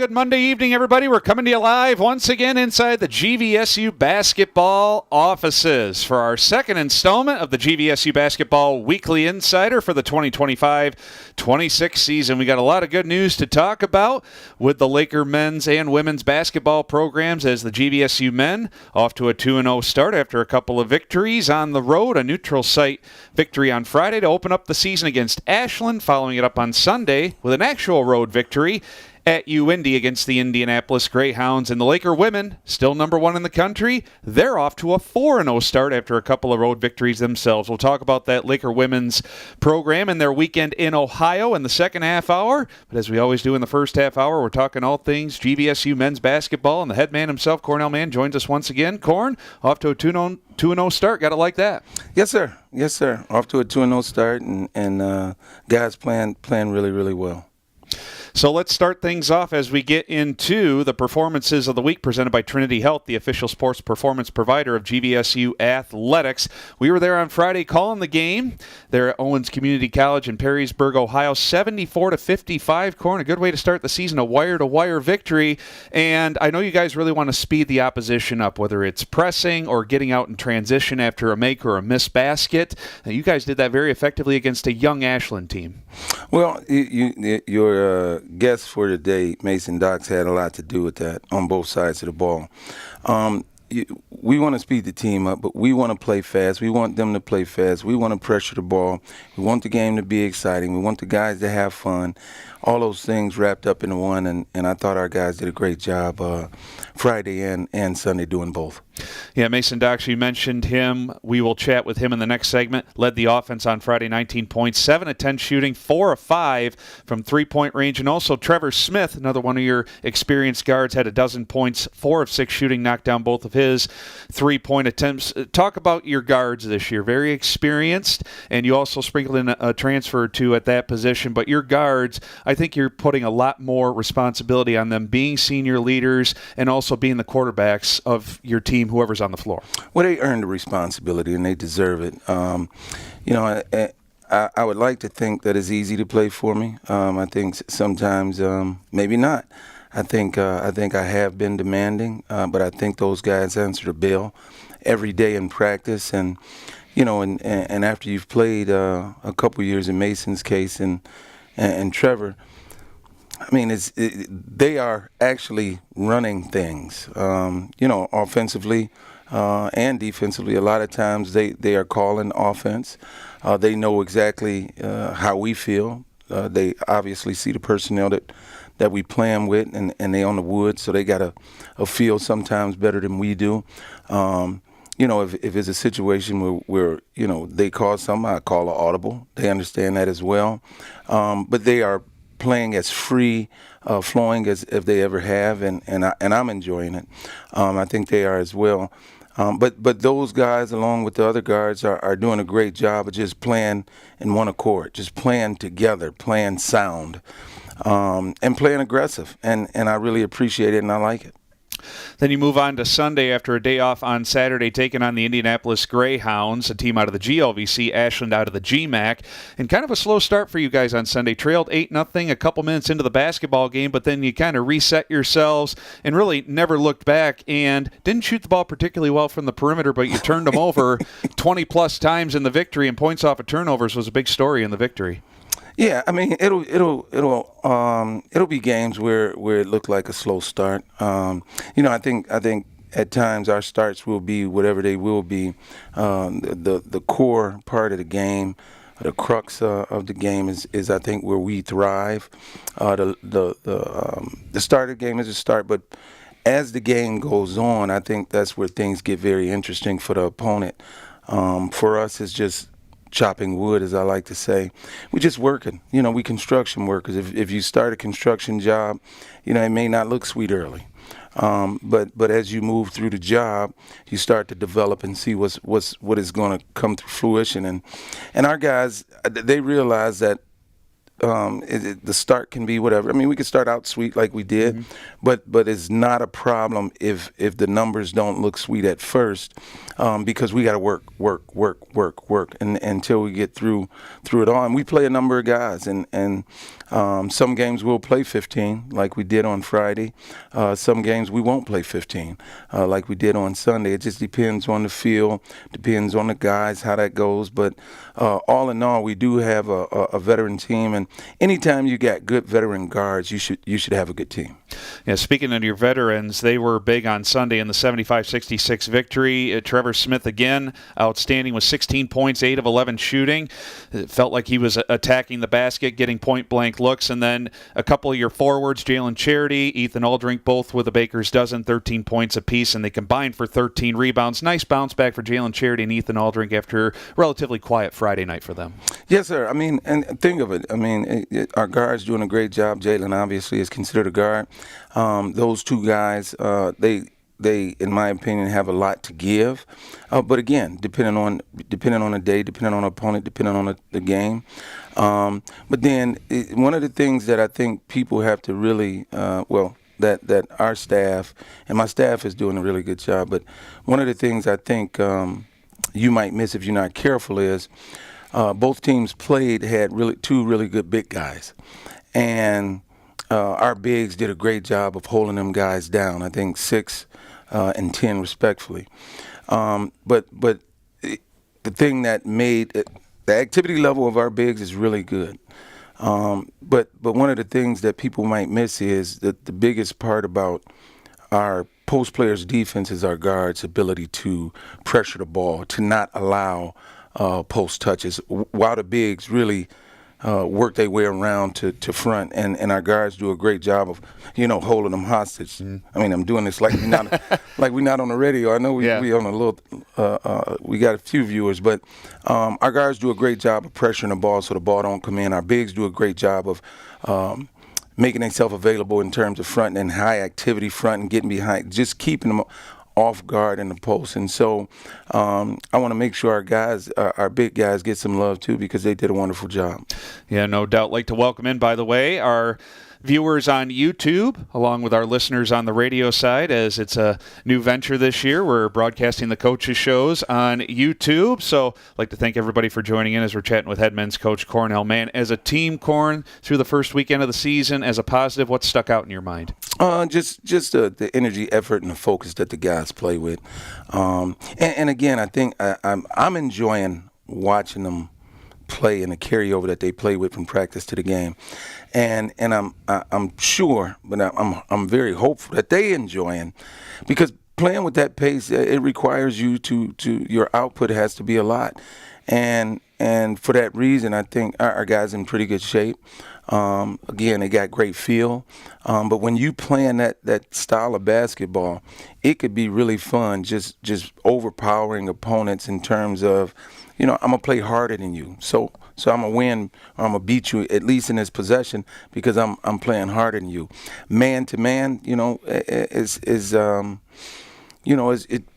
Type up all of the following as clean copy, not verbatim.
good Monday evening, everybody. We're coming to you live once again inside the GVSU basketball offices for our second installment of the GVSU Basketball Weekly Insider for the 2025-26 season. We got a lot of good news to talk about with the Laker men's and women's basketball programs as the GVSU men off to a 2-0 start after a couple of victories on the road. A neutral site victory on Friday to open up the season against Ashland, following it up on Sunday with an actual road victory at UIndy against the Indianapolis Greyhounds. And the Laker women, still number one in the country, they're off to a 4-0 start after a couple of road victories themselves. We'll talk about that Laker women's program and their weekend in Ohio in the second half hour. But as we always do in the first half hour, we're talking all things GVSU men's basketball. And the head man himself, Cornell Mann, joins us once again. Corn, off to a 2-0 start. Got it like that? Yes, sir. Yes, sir. Off to a 2-0 start, and guys playing really, really well. So let's start things off as we get into the performances of the week presented by Trinity Health, the official sports performance provider of GVSU Athletics. We were there on Friday calling the game there at Owens Community College in Perrysburg, Ohio, 74-55. Corn, a good way to start the season, a wire-to-wire victory. And I know you guys really want to speed the opposition up, whether it's pressing or getting out in transition after a make or a miss basket. You guys did that very effectively against a young Ashland team. Well, your guest for today, Mason Docks, had a lot to do with that on both sides of the ball. We want to speed the team up, but we want to play fast. We want them to play fast. We want to pressure the ball. We want the game to be exciting. We want the guys to have fun. All those things wrapped up in one, and I thought our guys did a great job Friday and Sunday doing both. Yeah, Mason Docks, you mentioned him. We will chat with him in the next segment. Led the offense on Friday, 19 points, 7 of 10 shooting, 4 of 5 from three-point range. And also Trevor Smith, another one of your experienced guards, had a dozen points, 4 of 6 shooting, knocked down both of his three-point attempts. Talk about your guards this year. Very experienced, and you also sprinkled in a transfer or two at that position. But your guards, I think you're putting a lot more responsibility on them, being senior leaders and also being the quarterbacks of your team, whoever's on the floor. Well, they earn the responsibility, and they deserve it. I would like to think that it's easy to play for me. I think sometimes maybe not. I think I have been demanding, but I think those guys answer the bell every day in practice. And after you've played a couple years in Mason's case and Trevor, I mean, they are actually running things, offensively and defensively. A lot of times they are calling offense. They know exactly how we feel. They obviously see the personnel that we play them with, and they on the wood, so they got a feel sometimes better than we do. If it's a situation where they call something, I call an audible. They understand that as well. But they are playing as free flowing as if they ever have, and I'm enjoying it. I think they are as well. But those guys, along with the other guards, are doing a great job of just playing in one accord, just playing together, playing sound, and playing aggressive. And I really appreciate it, and I like it. Then you move on to Sunday after a day off on Saturday, taking on the Indianapolis Greyhounds, a team out of the GLVC, Ashland out of the GMAC. And kind of a slow start for you guys on Sunday. Trailed 8-0 a couple minutes into the basketball game, but then you kind of reset yourselves and really never looked back and didn't shoot the ball particularly well from the perimeter, but you turned them over 20-plus times in the victory, and points off of turnovers was a big story in the victory. Yeah, I mean it'll be games where it looked like a slow start. I think at times our starts will be whatever they will be. The core part of the game, the crux of the game is I think where we thrive. The start of the game is a start, but as the game goes on, I think that's where things get very interesting for the opponent. For us, it's just chopping wood, as I like to say. We're just working. We construction workers. If you start a construction job, it may not look sweet early. But as you move through the job, you start to develop and see what is going to come to fruition. And our guys, they realize that the start can be whatever. I mean, we could start out sweet like we did, but it's not a problem if the numbers don't look sweet at first, because we got to work and until we get through it all. And we play a number of guys, and Some games we'll play 15, like we did on Friday. Some games we won't play 15, like we did on Sunday. It just depends on the field, depends on the guys, how that goes. But all in all, we do have a veteran team, and anytime you got good veteran guards, you should have a good team. Yeah, speaking of your veterans, they were big on Sunday in the 75-66 victory. Trevor Smith, again, outstanding with 16 points, 8 of 11 shooting. It felt like he was attacking the basket, getting point-blank looks. And then a couple of your forwards, Jalen Charity, Ethan Aldrink, both with a baker's dozen, 13 points apiece, and they combined for 13 rebounds. Nice bounce back for Jalen Charity and Ethan Aldrink after a relatively quiet Friday night for them. Yes, sir. I mean, and think of it. I mean, our guard's doing a great job. Jalen obviously is considered a guard. Those two guys, they, in my opinion, have a lot to give. But again, depending on the day, depending on the opponent, depending on the game. But then one of the things that I think people have to really, that our staff, and my staff is doing a really good job, but one of the things I think you might miss if you're not careful is both teams had two really good big guys. And our bigs did a great job of holding them guys down. I think 6 and 10 respectfully. But the thing that made the activity level of our bigs is really good. But one of the things that people might miss is that the biggest part about our post players' defense is our guards' ability to pressure the ball, to not allow post touches, while the bigs really work their way around to front, and our guards do a great job of, holding them hostage. I mean, I'm doing this like we're not on the radio. I know we on a little, we got a few viewers, but our guards do a great job of pressuring the ball so the ball don't come in. Our bigs do a great job of making themselves available in terms of front and high activity front and getting behind, just keeping them off guard in the post. And so I want to make sure our guys, our big guys, get some love too, because they did a wonderful job. Yeah, no doubt. Like to welcome in, by the way, our viewers on YouTube, along with our listeners on the radio side, as it's a new venture this year. We're broadcasting the coaches' shows on YouTube. So I'd like to thank everybody for joining in as we're chatting with head men's coach Cornell Mann. As a team, Corn, through the first weekend of the season, as a positive, what stuck out in your mind? Just the energy, effort, and the focus that the guys play with. And again, I think I'm enjoying watching them play and the carryover that they play with from practice to the game. And I'm sure, but I'm very hopeful that they enjoying, because playing with that pace, it requires you to your output has to be a lot. And for that reason, I think our guys in pretty good shape. Again, they got great feel. But when you playing that style of basketball, it could be really fun, just overpowering opponents in terms of, I'm going to play harder than you. So I'm going to win, or I'm going to beat you at least in this possession because I'm playing harder than you. Man to man, it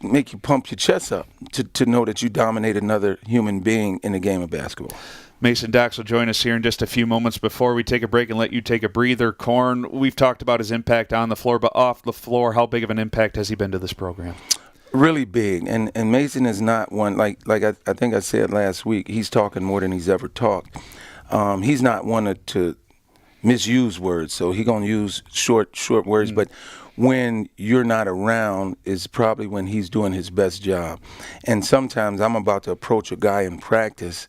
make you pump your chest up to know that you dominate another human being in the game of basketball. Mason Dox will join us here in just a few moments. Before we take a break and let you take a breather, Corn, we've talked about his impact on the floor, but off the floor, how big of an impact has he been to this program? Really big, and Mason is not one, like I think I said last week, he's talking more than he's ever talked. He's not one to misuse words, so he's going to use short words, but when you're not around is probably when he's doing his best job. And sometimes I'm about to approach a guy in practice,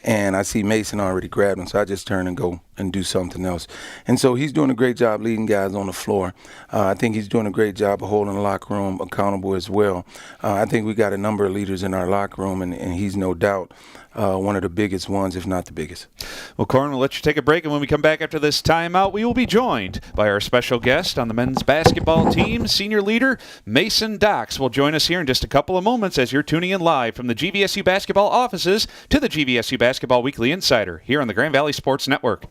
and I see Mason already grabbed him, so I just turn and go and do something else. And so he's doing a great job leading guys on the floor. I think he's doing a great job of holding the locker room accountable as well. I think we got a number of leaders in our locker room, and he's no doubt one of the biggest ones, if not the biggest. Well, Corn, we'll let you take a break, and when we come back after this timeout, we will be joined by our special guest on the men's basketball team, senior leader Mason Dox will join us here in just a couple of moments as you're tuning in live from the GVSU basketball offices to the GVSU Basketball Weekly Insider here on the Grand Valley Sports Network.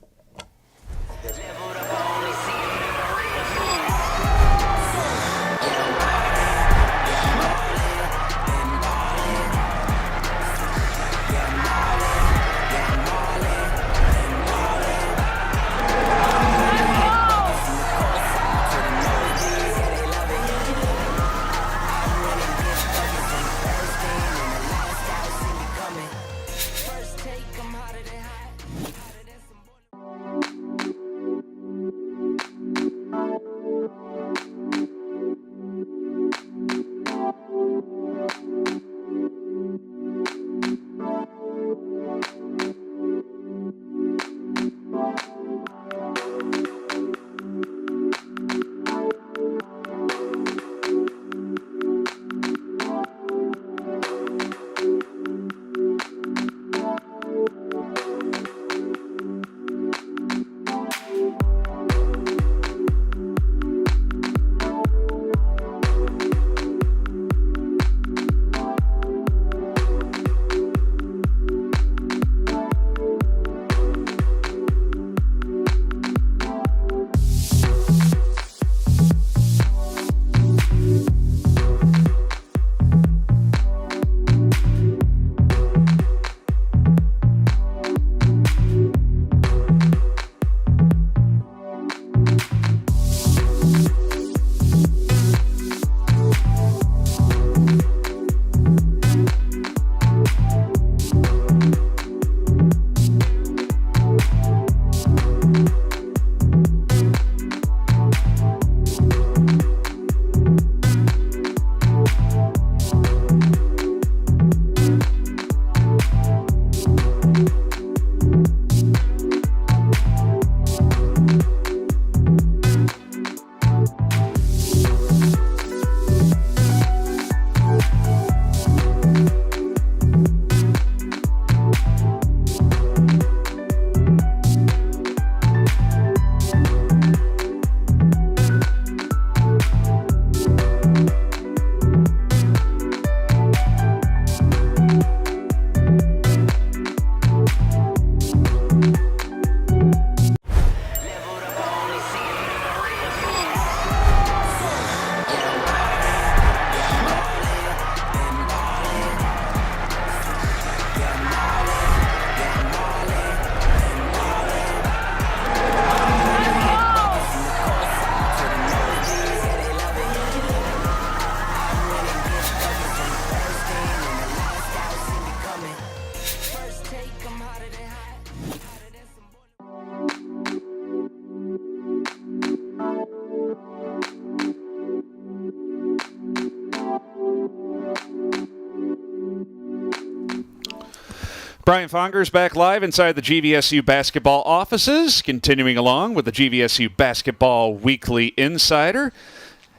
Brian Fongers back live inside the GVSU basketball offices, continuing along with the GVSU Basketball Weekly Insider.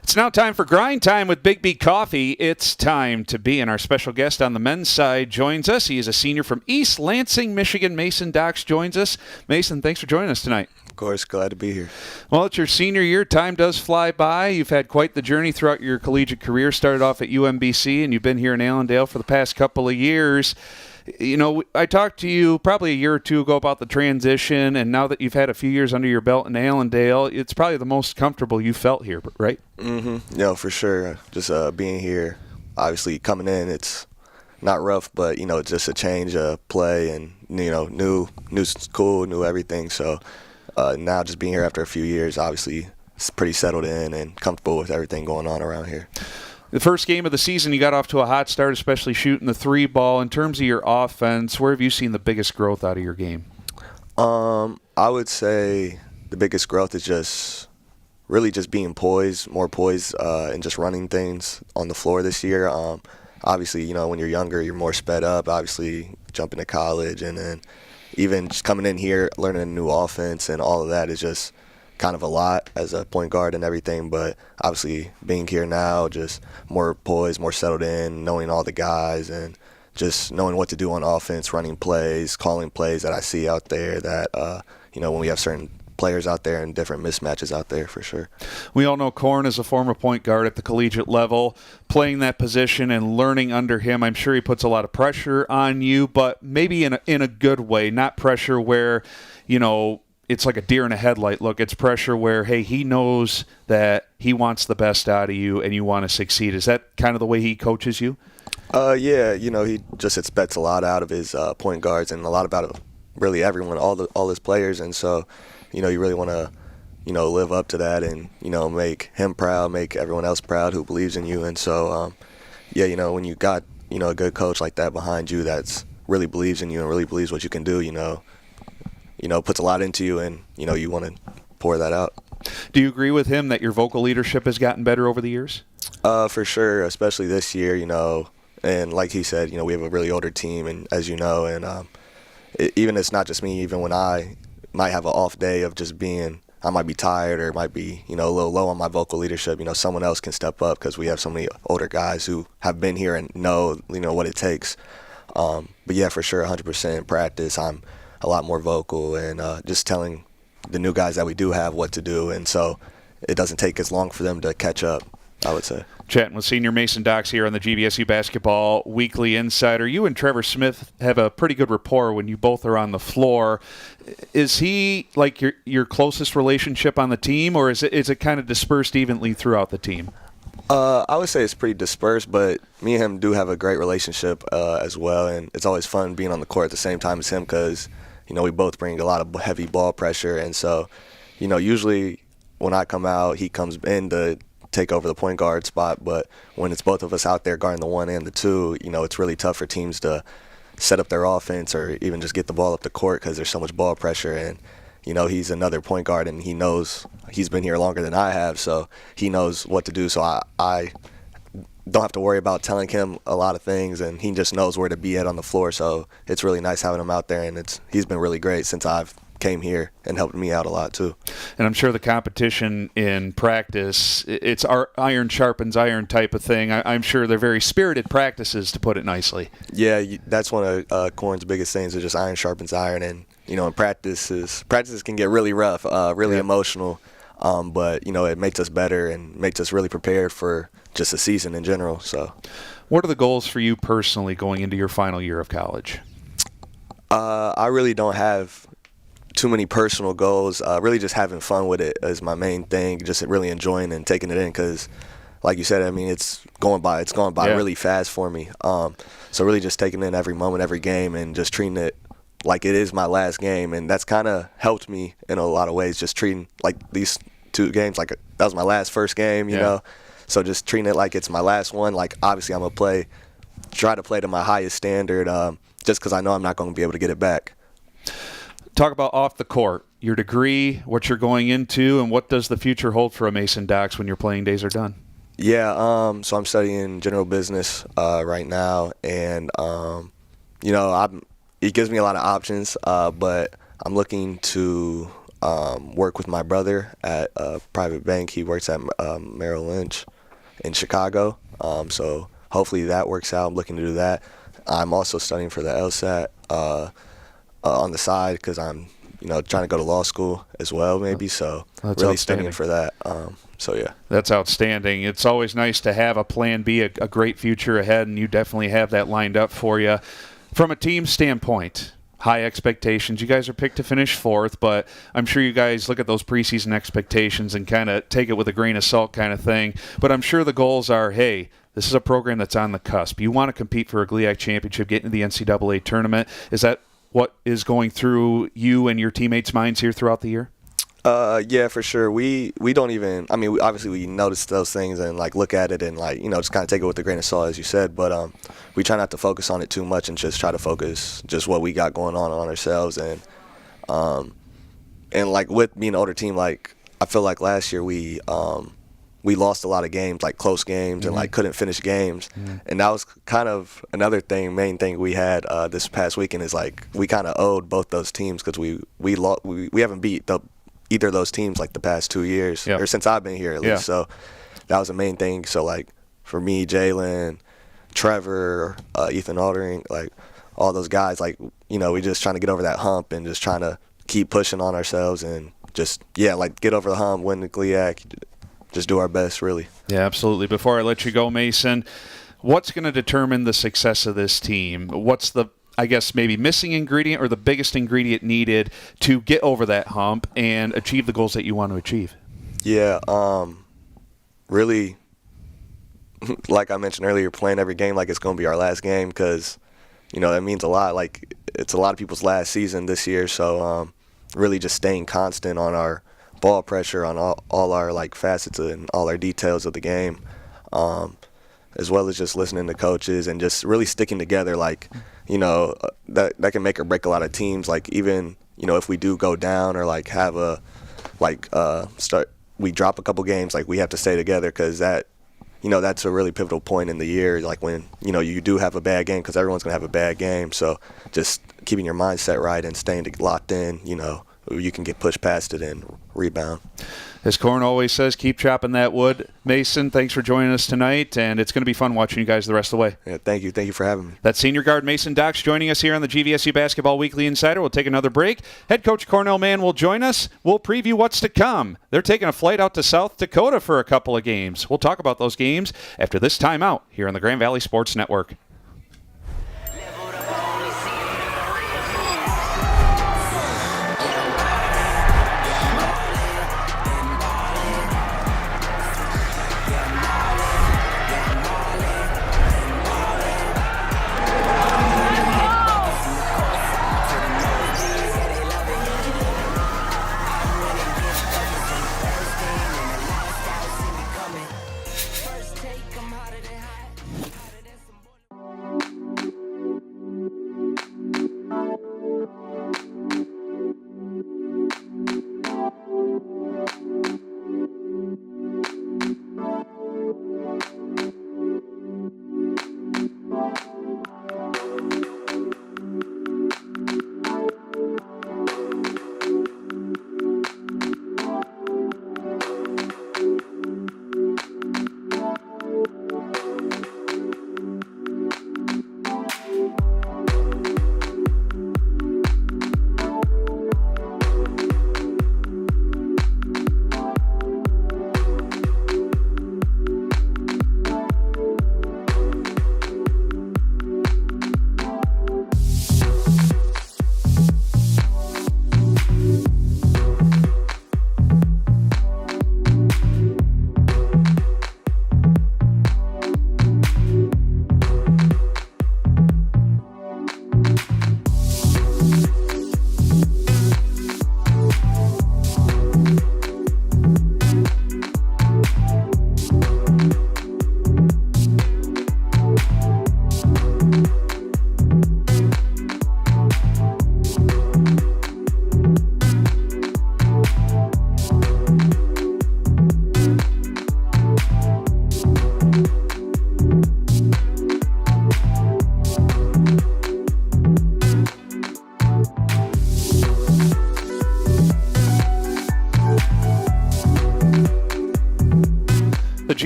It's now time for Grind Time with Big B Coffee. It's time to be, and our special guest on the men's side joins us. He is a senior from East Lansing, Michigan. Mason Docks joins us. Mason, thanks for joining us tonight. Of course, glad to be here. Well, it's your senior year. Time does fly by. You've had quite the journey throughout your collegiate career. Started off at UMBC, and you've been here in Allendale for the past couple of years. You know, I talked to you probably a year or two ago about the transition, and now that you've had a few years under your belt in Allendale, it's probably the most comfortable you felt here, right? Mm-hmm. No, for sure. Just being here, obviously coming in, it's not rough, but, you know, it's just a change of play and, you know, new school, new everything. So now just being here after a few years, obviously it's pretty settled in and comfortable with everything going on around here. The first game of the season, you got off to a hot start, especially shooting the three ball. In terms of your offense, where have you seen the biggest growth out of your game? I would say the biggest growth is just really just being poised, more poised, and just running things on the floor this year. Obviously, you know, when you're younger, you're more sped up. Obviously, jumping to college, and then even just coming in here, learning a new offense, and all of that is just kind of a lot as a point guard and everything, but obviously being here now, just more poised, more settled in, knowing all the guys and just knowing what to do on offense, running plays, calling plays that I see out there that, you know, when we have certain players out there and different mismatches out there for sure. We all know Corn is a former point guard at the collegiate level. Playing that position and learning under him, I'm sure he puts a lot of pressure on you, but maybe in a good way, not pressure where, you know, it's like a deer in a headlight look. It's pressure where, hey, he knows that he wants the best out of you and you want to succeed. Is that kind of the way he coaches you? Yeah, you know, he just expects a lot out of his point guards and a lot about really everyone, all his players. And so, you know, you really want to, you know, live up to that and, you know, make him proud, make everyone else proud who believes in you. And so, yeah, you know, when you got, you know, a good coach like that behind you that's really believes in you and really believes what you can do, you know, puts a lot into you and, you know, you want to pour that out. Do you agree with him that your vocal leadership has gotten better over the years? For sure, especially this year, you know, and like he said, you know, we have a really older team, and as you know, and even it's not just me, even when I might have an off day of just being, I might be tired or might be, you know, a little low on my vocal leadership, you know, someone else can step up because we have so many older guys who have been here and know, you know, what it takes. But yeah, for sure, 100% in practice, I'm a lot more vocal and just telling the new guys that we do have what to do, and so it doesn't take as long for them to catch up, I would say. Chatting with senior Mason Docks here on the GVSU Basketball Weekly Insider. You and Trevor Smith have a pretty good rapport when you both are on the floor. Is he like your closest relationship on the team, or is it kind of dispersed evenly throughout the team? I would say it's pretty dispersed, but me and him do have a great relationship as well, and it's always fun being on the court at the same time as him because, you know, we both bring a lot of heavy ball pressure, and so, you know, usually when I come out, he comes in to take over the point guard spot, but when it's both of us out there guarding the one and the two, you know, it's really tough for teams to set up their offense or even just get the ball up the court because there's so much ball pressure, and, you know, he's another point guard, and he knows he's been here longer than I have, so he knows what to do, so I don't have to worry about telling him a lot of things, and he just knows where to be at on the floor. So it's really nice having him out there, and he's been really great since I've came here and helped me out a lot too. And I'm sure the competition in practice, it's our iron sharpens iron type of thing. I'm sure they're very spirited practices, to put it nicely. Yeah, that's one of Corn's biggest things is just iron sharpens iron, and, you know, in practices can get really rough, really emotional, but, you know, it makes us better and makes us really prepared for just a season in general. So, what are the goals for you personally going into your final year of college? I really don't have too many personal goals. Really just having fun with it is my main thing, just really enjoying and taking it in because, like you said, I mean, it's going by really fast for me. So really just taking in every moment, every game, and just treating it like it is my last game, and that's kind of helped me in a lot of ways, just treating like these two games like that was my first game, you know. So just treating it like it's my last one. Like, obviously I'm going to try to play to my highest standard just because I know I'm not going to be able to get it back. Talk about off the court, your degree, what you're going into, and what does the future hold for a Mason Docks when your playing days are done? Yeah, so I'm studying general business right now, and, you know, I'm it gives me a lot of options, but I'm looking to work with my brother at a private bank. He works at Merrill Lynch in Chicago, so hopefully that works out. I'm looking to do that. I'm also studying for the LSAT on the side because I'm trying to go to law school as well, maybe. So That's really outstanding. studying for that. So yeah. That's outstanding. It's always nice to have a plan B, a great future ahead, and you definitely have that lined up for you. From a team standpoint, high expectations. You guys are picked to finish 4th, but I'm sure you guys look at those preseason expectations and kind of take it with a grain of salt kind of thing. But I'm sure the goals are, hey, this is a program that's on the cusp. You want to compete for a GLIAC championship, get into the NCAA tournament. Is that what is going through you and your teammates' minds here throughout the year? Yeah, for sure. We don't even. I mean, obviously we notice those things and like look at it and like just kind of take it with a grain of salt, as you said. But we try not to focus on it too much and just try to focus just what we got going on ourselves and like with being an older team, like I feel like last year we lost a lot of games, like close games, and like couldn't finish games, and that was kind of another main thing we had this past weekend is like we kind of owed both those teams because we haven't beat either of those teams like the past 2 years or since I've been here at least. So that was the main thing. So like for me, Jalen, Trevor, Ethan Aldering, like all those guys, like we just trying to get over that hump and just trying to keep pushing on ourselves and just like get over the hump, win the GLIAC. Just do our best, really. Yeah, absolutely. Before I let you go, Mason, what's going to determine the success of this team? What's the, I guess, maybe missing ingredient or the biggest ingredient needed to get over that hump and achieve the goals that you want to achieve? Yeah, really, like I mentioned earlier, playing every game like it's going to be our last game because, that means a lot. Like, it's a lot of people's last season this year, so really just staying constant on our ball pressure on all our like facets and all our details of the game, as well as just listening to coaches and just really sticking together. Like, that can make or break a lot of teams. Like even if we do go down or like have a we drop a couple games, like we have to stay together because that's a really pivotal point in the year. Like when you do have a bad game because everyone's gonna have a bad game. So just keeping your mindset right and staying locked in. You can get pushed past it and rebound. As Corn always says, keep chopping that wood. Mason, thanks for joining us tonight, and it's going to be fun watching you guys the rest of the way. Yeah, thank you. Thank you for having me. That's senior guard Mason Docks joining us here on the GVSU Basketball Weekly Insider. We'll take another break. Head coach Cornell Mann will join us. We'll preview what's to come. They're taking a flight out to South Dakota for a couple of games. We'll talk about those games after this timeout here on the Grand Valley Sports Network.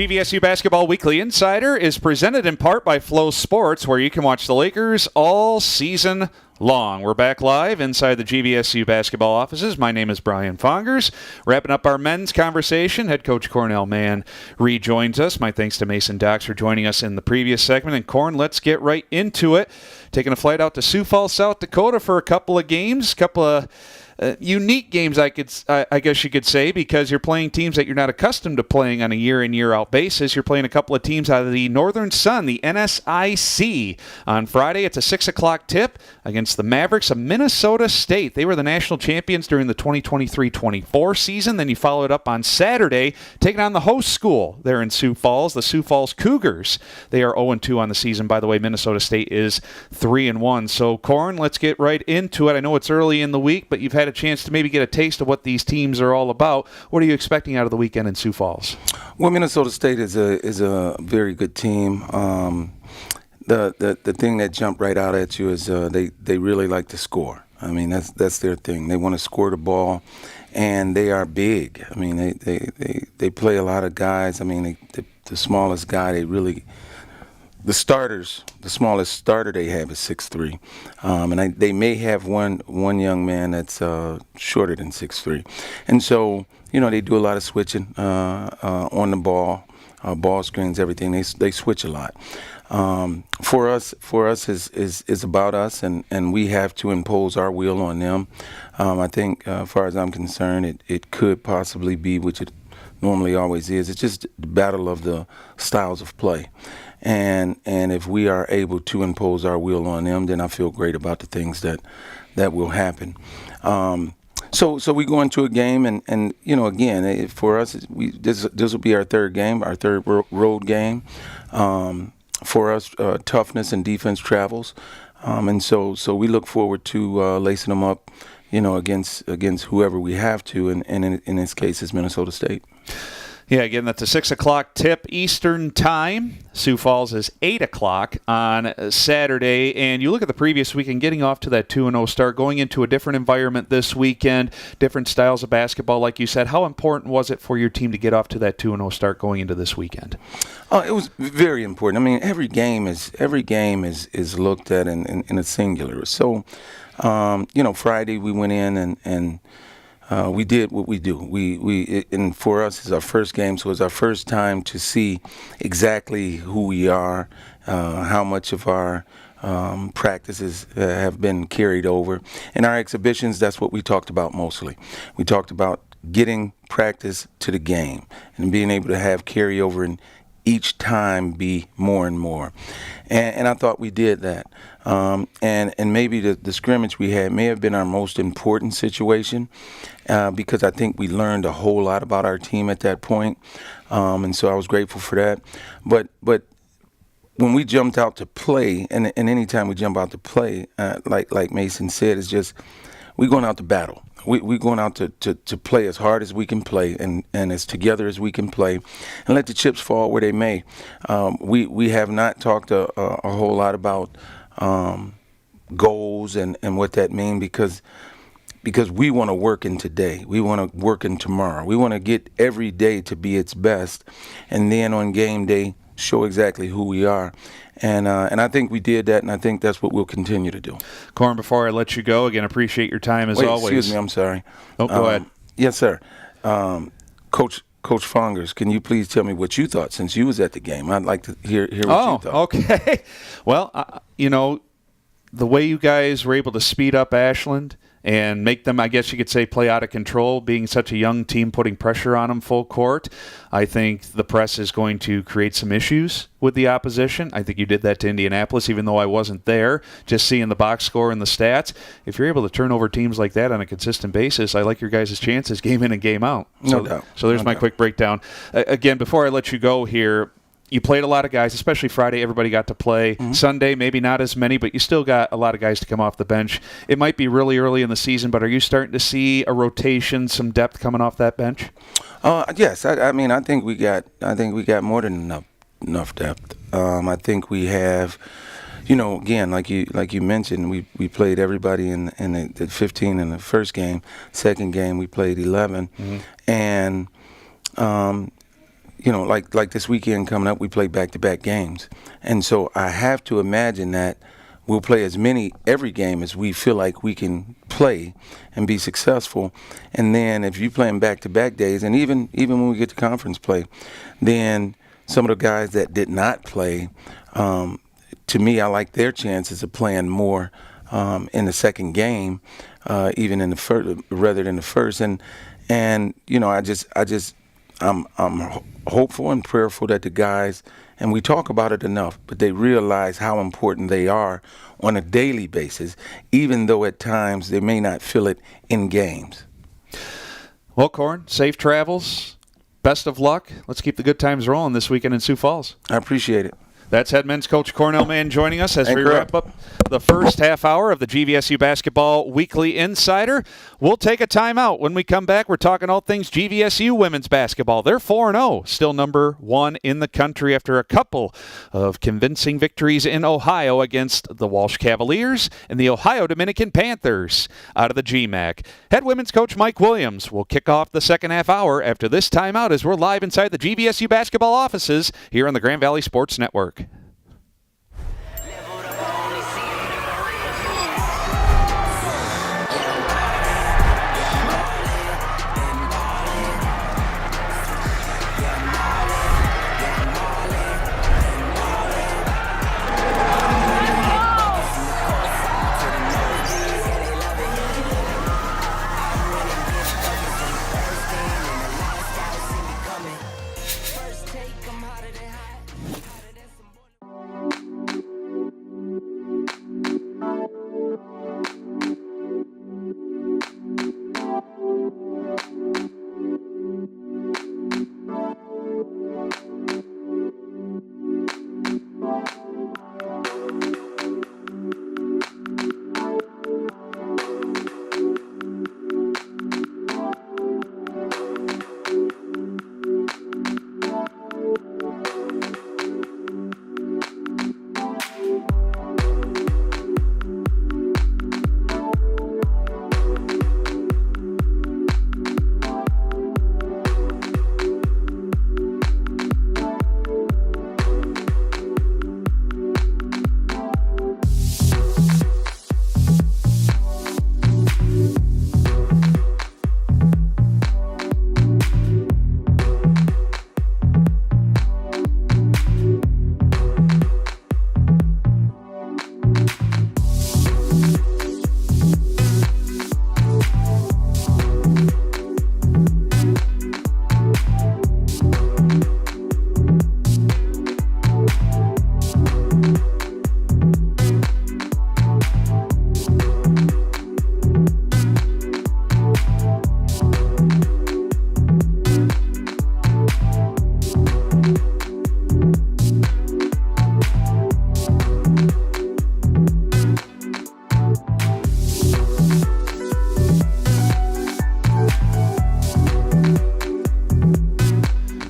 GVSU Basketball Weekly Insider is presented in part by Flow Sports, where you can watch the Lakers all season long. We're back live inside the GVSU basketball offices. My name is Brian Fongers. Wrapping up our men's conversation, head coach Cornell Mann rejoins us. My thanks to Mason Docks for joining us in the previous segment. And Corn, let's get right into it. Taking a flight out to Sioux Falls, South Dakota for a couple of games, couple of unique games, I guess you could say, because you're playing teams that you're not accustomed to playing on a year in, year out basis. You're playing a couple of teams out of the Northern Sun, the NSIC. On Friday, it's a 6 o'clock tip against the Mavericks of Minnesota State. They were the national champions during the 2023-24 season. Then you follow it up on Saturday, taking on the host school there in Sioux Falls, the Sioux Falls Cougars. They are 0-2 on the season. By the way, Minnesota State is 3-1. So, Corn, let's get right into it. I know it's early in the week, but you've had a chance to maybe get a taste of what these teams are all about. What are you expecting out of the weekend in Sioux Falls? Well, Minnesota State is a very good team. The thing that jumped right out at you is they really like to score. I mean, that's their thing. They want to score the ball, and they are big. I mean, they play a lot of guys. I mean, the smallest guy the smallest starter they have is 6'3", and they may have one young man that's shorter than 6'3", and so they do a lot of switching on the ball screens, everything. They switch a lot. For us is about us, and we have to impose our will on them. I think, as far as I'm concerned, it could possibly be, which it normally always is. It's just the battle of the styles of play. And if we are able to impose our will on them, then I feel great about the things that will happen. So we go into a game, and again, for us, this will be our third game, our third road game. For us, toughness and defense travels, and so we look forward to lacing them up, against whoever we have to, and in this case, it's Minnesota State. Yeah, again, that's a 6 o'clock tip Eastern time. Sioux Falls is 8 o'clock on Saturday. And you look at the previous weekend, getting off to that 2-0 start, going into a different environment this weekend, different styles of basketball, like you said. How important was it for your team to get off to that 2-0 start going into this weekend? It was very important. I mean, every game is looked at in a singular. So, Friday we went in and we did what we do. And for us, it's our first game, so it's our first time to see exactly who we are, how much of our practices have been carried over. In our exhibitions, that's what we talked about mostly. We talked about getting practice to the game and being able to have carryover and each time be more and more. And I thought we did that. And maybe the scrimmage we had may have been our most important situation because I think we learned a whole lot about our team at that point. And so I was grateful for that. But when we jumped out to play, and any time we jump out to play, like Mason said, it's just we're going out to battle. We're going out to play as hard as we can play and as together as we can play and let the chips fall where they may. We have not talked a whole lot about goals and what that means because we want to work in today. We want to work in tomorrow. We want to get every day to be its best, and then on game day show exactly who we are. And I think we did that, and I think that's what we'll continue to do. Corn, before I let you go, again, appreciate your time as always. Excuse me, I'm sorry. Oh, go ahead. Yes, sir. Coach Fongers, can you please tell me what you thought since you was at the game? I'd like to hear what you thought. Oh, okay. Well, the way you guys were able to speed up Ashland and make them, I guess you could say, play out of control, being such a young team, putting pressure on them full court. I think the press is going to create some issues with the opposition. I think you did that to Indianapolis, even though I wasn't there, just seeing the box score and the stats. If you're able to turn over teams like that on a consistent basis, I like your guys' chances game in and game out. No doubt. So there's my quick breakdown. Again, before I let you go here, you played a lot of guys, especially Friday. Everybody got to play. Mm-hmm. Sunday, maybe not as many, but you still got a lot of guys to come off the bench. It might be really early in the season, but are you starting to see a rotation, some depth coming off that bench? Yes. I mean, I think we got more than enough depth. I think we have. Again, like you mentioned, we played everybody in the 15 in the first game. Second game, we played 11, mm-hmm. and like this weekend coming up, we play back-to-back games. And so I have to imagine that we'll play every game as we feel like we can play and be successful. And then if you play them back-to-back days, and even when we get to conference play, then some of the guys that did not play, to me, I like their chances of playing more in the second game, even in the first, rather than the first. And I'm hopeful and prayerful that the guys, and we talk about it enough, but they realize how important they are on a daily basis, even though at times they may not feel it in games. Well, Corn, safe travels. Best of luck. Let's keep the good times rolling this weekend in Sioux Falls. I appreciate it. That's head men's coach Cornell Mann joining us as we Correct. wrap up the first half hour of the GVSU Basketball Weekly Insider. We'll take a timeout. When we come back, we're talking all things GVSU women's basketball. They're 4-0, still number one in the country after a couple of convincing victories in Ohio against the Walsh Cavaliers and the Ohio Dominican Panthers out of the GMAC. Head women's coach Mike Williams will kick off the second half hour after this timeout as we're live inside the GVSU basketball offices here on the Grand Valley Sports Network.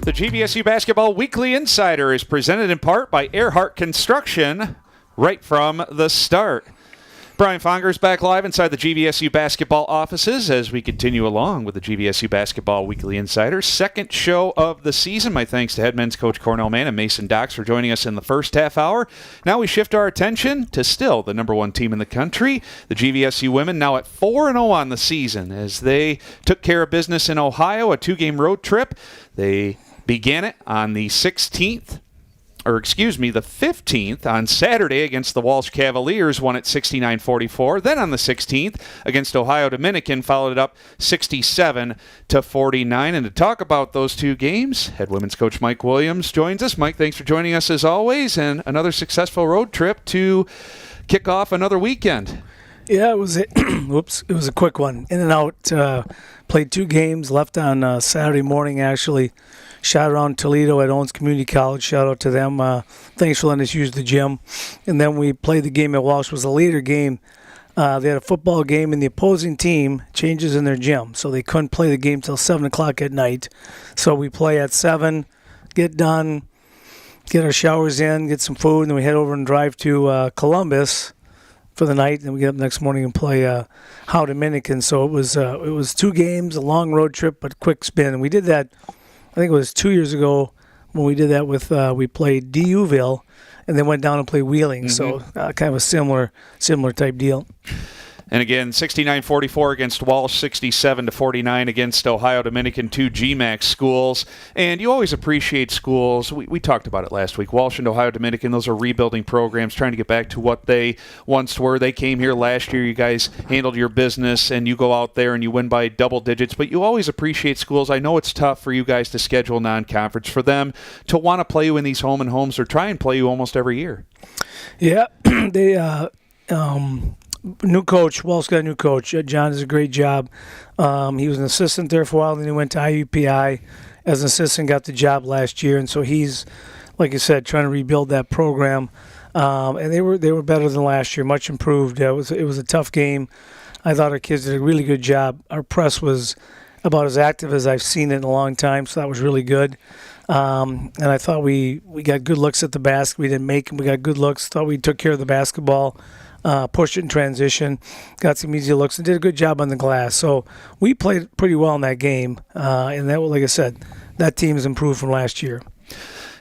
The GVSU Basketball Weekly Insider is presented in part by Earhart Construction, right from the start. Brian Fongers back live inside the GVSU basketball offices as we continue along with the GVSU Basketball Weekly Insider. Second show of the season. My thanks to head men's coach Cornell Mann and Mason Docks for joining us in the first half hour. Now we shift our attention to still the number one team in the country. The GVSU women now at 4-0 on the season as they took care of business in Ohio, a 2-game road trip. They began it on the 15th on Saturday against the Walsh Cavaliers, won at 69-44. Then on the 16th against Ohio Dominican, followed it up 67-49. And to talk about those two games, head women's coach Mike Williams joins us. Mike, thanks for joining us as always, and another successful road trip to kick off another weekend. Yeah, it was it was a quick one. In and out. Played 2 games, left on Saturday morning actually. Shot around Toledo at Owens Community College. Shout out to them. Thanks for letting us use the gym. And then we played the game at Walsh. It was a later game. They had a football game, and the opposing team changes in their gym. So they couldn't play the game till 7 o'clock at night. So we play at 7, get done, get our showers in, get some food, and then we head over and drive to Columbus for the night. And then we get up next morning and play Ohio Dominican. So it was 2 games, a long road trip, but quick spin. And we did that, I think it was 2 years ago when we did that with we played DUville, and then went down and played Wheeling. So kind of a similar type deal. And again, 69-44 against Walsh, 67-49 against Ohio Dominican, two GMAC schools. And you always appreciate schools. We talked about it last week. Walsh and Ohio Dominican, those are rebuilding programs, trying to get back to what they once were. They came here last year. You guys handled your business, and you go out there and you win by double digits. But you always appreciate schools. I know it's tough for you guys to schedule non-conference, for them to want to play you in these home and homes or try and play you almost every year. Yeah, they new coach. Walsh got a new coach. John does a great job. He was an assistant there for a while, then he went to IUPI as an assistant, got the job last year, and so he's, like I said, trying to rebuild that program. And they were better than last year, much improved. It was a tough game. I thought our kids did a really good job. Our press was about as active as I've seen it in a long time, so that was really good. And I thought we got good looks at the basket. We didn't make them. We got good looks. Thought we took care of the basketball. Pushed it in transition, got some easy looks, and did a good job on the glass. So we played pretty well in that game, and that, like I said, that team has improved from last year.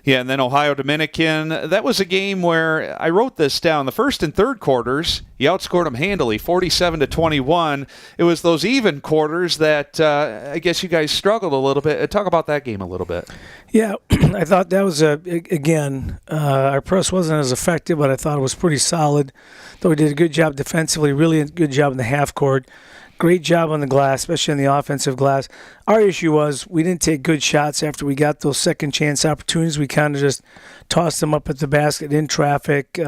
Yeah, and then Ohio Dominican, that was a game where I wrote this down. The first and third quarters, you outscored them handily, 47-21. It was those even quarters that I guess you guys struggled a little bit. Talk about that game a little bit. Yeah, I thought that was, again, our press wasn't as effective, but I thought it was pretty solid. Though we did a good job defensively, really good job in the half court. Great job on the glass, especially on the offensive glass. Our issue was we didn't take good shots after we got those second chance opportunities. We kind of just tossed them up at the basket in traffic.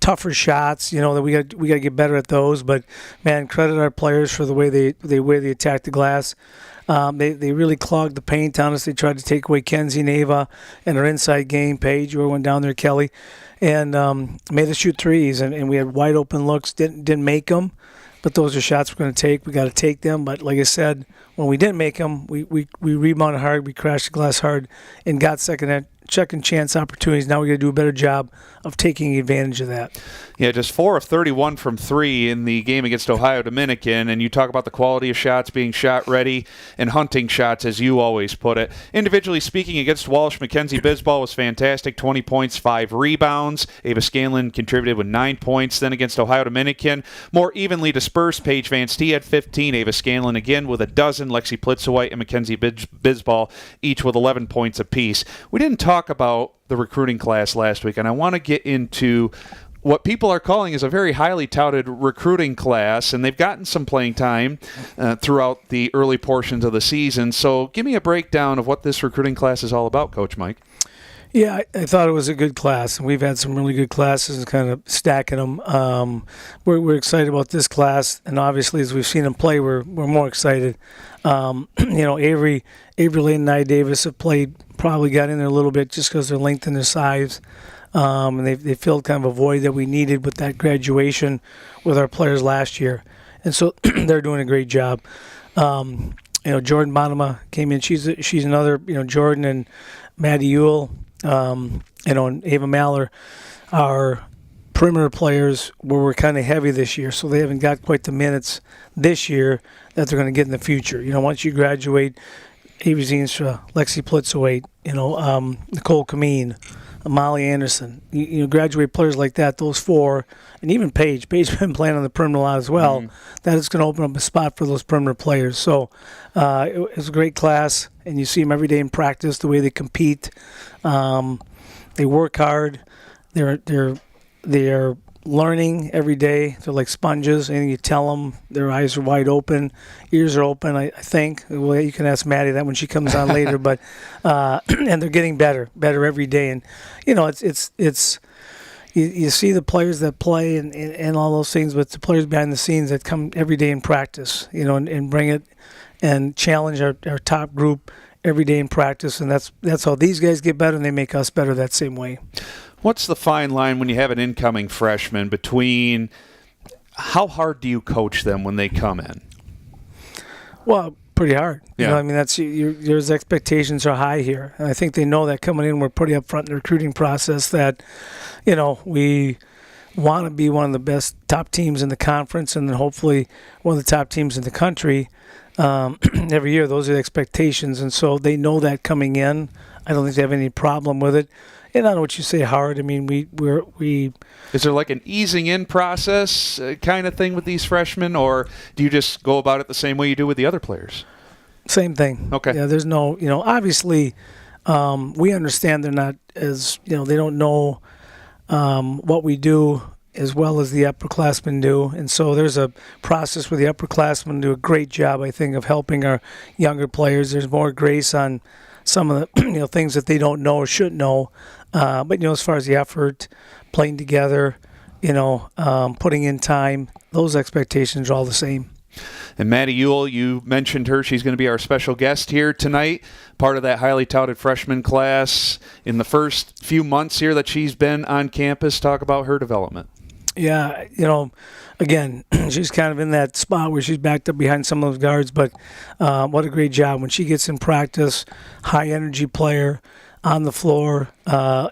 Tougher shots, that we got to get better at those. But man, credit our players for the way they attacked the glass. They really clogged the paint on us. They tried to take away Kenzie Nava and our inside game. Paige, who went down there, Kelly, and made us shoot threes. And we had wide open looks. Didn't make them. But those are shots we're going to take. We got to take them. But like I said, when we didn't make them, we rebounded hard, we crashed the glass hard, and got second chance opportunities. Now we got to do a better job of taking advantage of that. Yeah, just 4 of 31 from 3 in the game against Ohio Dominican, and you talk about the quality of shots, being shot ready, and hunting shots, as you always put it. Individually speaking, against Walsh, Mackenzie Bisbal was fantastic, 20 points, 5 rebounds. Ava Scanlon contributed with 9 points. Then against Ohio Dominican, more evenly dispersed, Paige Van Stee had 15, Ava Scanlon again with a dozen, Lexi Plitzowite and Mackenzie Bisbal each with 11 points apiece. We didn't talk about the recruiting class last week, and I want to get into what people are calling is a very highly touted recruiting class, and they've gotten some playing time throughout the early portions of the season. So give me a breakdown of what this recruiting class is all about, Coach Mike. Yeah, I thought it was a good class, and we've had some really good classes and kind of stacking them. We're excited about this class, and obviously as we've seen them play, we're more excited. Avery Lane and Nia Davis have probably got in there a little bit just because their length and their size. And they filled kind of a void that we needed with that graduation with our players last year. And so they're doing a great job. Jordan Bonema came in. She's another, Jordan and Maddie Ewell, and Ava Maller are perimeter players where we're kind of heavy this year, so they haven't got quite the minutes this year that they're going to get in the future. Once you graduate, Avery Zienstra, Lexi Plitzowait, Nicole Kameen, Molly Anderson, you graduate players like that, those four, and even Paige. Paige's been playing on the perimeter a lot as well. That is going to open up a spot for those perimeter players. So it was a great class, and you see them every day in practice, the way they compete. They work hard. They're learning every day. They're like sponges. Anything you tell them, their eyes are wide open, ears are open, I think. Well, you can ask Maddie that when she comes on later. But and they're getting better every day. And it's you see the players that play and all those things, but the players behind the scenes that come every day in practice, and bring it and challenge our top group every day in practice. And that's how these guys get better, and they make us better that same way. What's the fine line when you have an incoming freshman between how hard do you coach them when they come in? Well, pretty hard. Yeah. That's your expectations are high here. And I think they know that coming in. We're pretty upfront in the recruiting process that, we want to be one of the best top teams in the conference, and then hopefully one of the top teams in the country every year. Those are the expectations, and so they know that coming in. I don't think they have any problem with it. And I know what you say, Howard. I mean, we Is there like an easing in process kind of thing with these freshmen, or do you just go about it the same way you do with the other players? same thing. Okay. Yeah, there's no, obviously, we understand they're not as, they don't know what we do as well as the upperclassmen do. And so there's a process where the upperclassmen do a great job, I think, of helping our younger players. There's more grace on some of the things that they don't know or should know. But as far as the effort, playing together, putting in time, those expectations are all the same. And Maddie Ewell, you mentioned her. She's going to be our special guest here tonight, part of that highly touted freshman class. In the first few months here that she's been on campus, talk about her development. Yeah, again, she's kind of in that spot where she's backed up behind some of those guards, but what a great job. When she gets in practice, high-energy player on the floor, I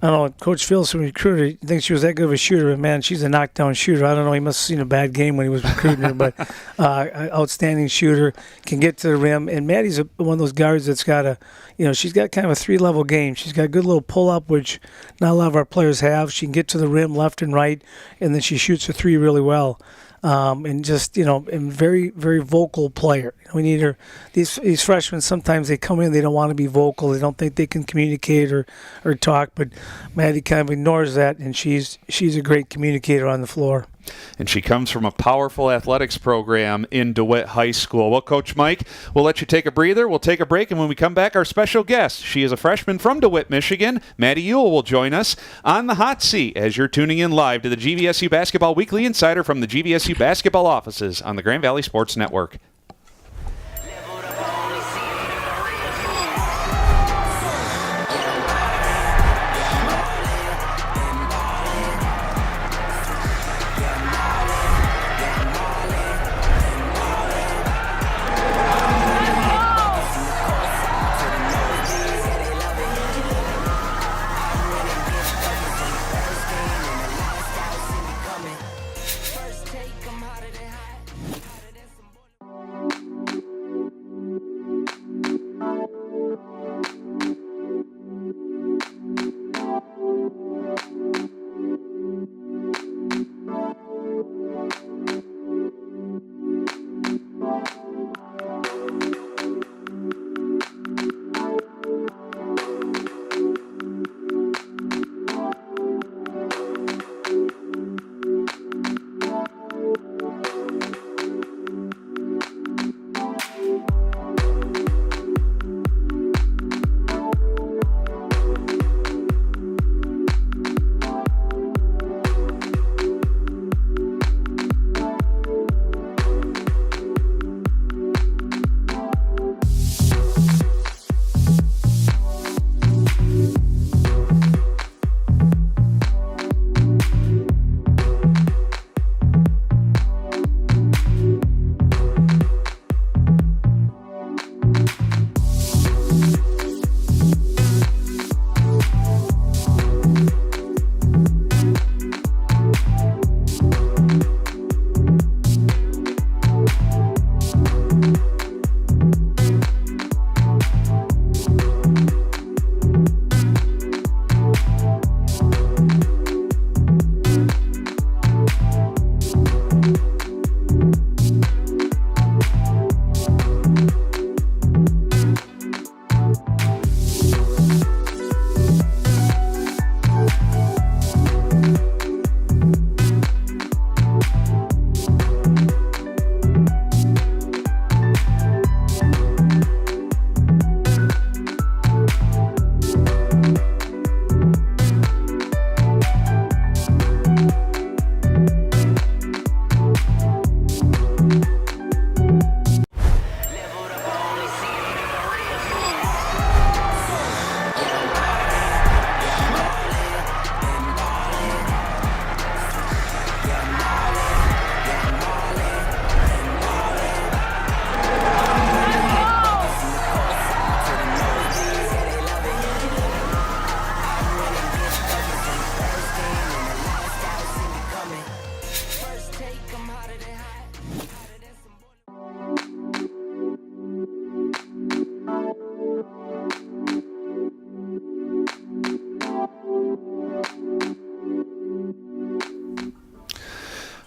don't know, Coach Philson recruited, he thinks she was that good of a shooter, but man, she's a knockdown shooter. I don't know, he must have seen a bad game when he was recruiting her, but outstanding shooter, can get to the rim. And Maddie's one of those guards that's got she's got kind of a 3-level game. She's got a good little pull-up, which not a lot of our players have. She can get to the rim left and right, and then she shoots a 3 really well. And just, and very, very vocal player. We need her. These freshmen, sometimes they come in, they don't want to be vocal. They don't think they can communicate or talk, but Maddie kind of ignores that, and she's a great communicator on the floor. And she comes from a powerful athletics program in DeWitt High School. Well, Coach Mike, we'll let you take a breather. We'll take a break, and when we come back, our special guest. She is a freshman from DeWitt, Michigan. Maddie Ewell will join us on the hot seat as you're tuning in live to the GVSU Basketball Weekly Insider from the GVSU Basketball offices on the Grand Valley Sports Network.